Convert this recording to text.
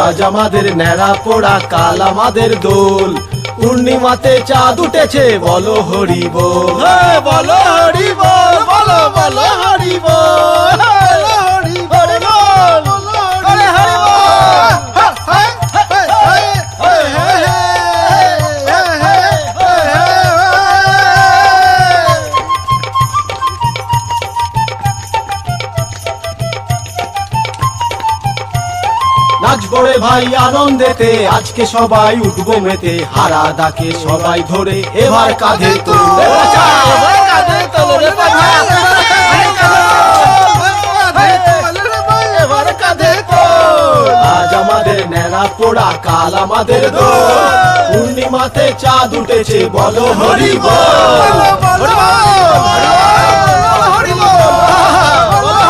আজ আমাদের ন্যাড়া পোড়া, কাল আমাদের দোল। পূর্ণিমাতে চাঁদ উঠেছে, বলো হরি বল, বলো হরি বল, বলো বলো হরি বল, হরি বল, হরি হরি বল। নাচবো রে ভাই আনন্দেতে, আজকে সবাই উঠবো মেতে। হারা দাকে সবাই ধরে এবার কাঁধে তোল, কাঁধে তোল রে ভাই, এবার কাঁধে তোল। আজ আমাদের ন্যাড়া পোড়া, কাল আমাদের দোল। পূর্ণিমাতে চাঁদ উঠেছে, বলো হরি বল, হরি বল।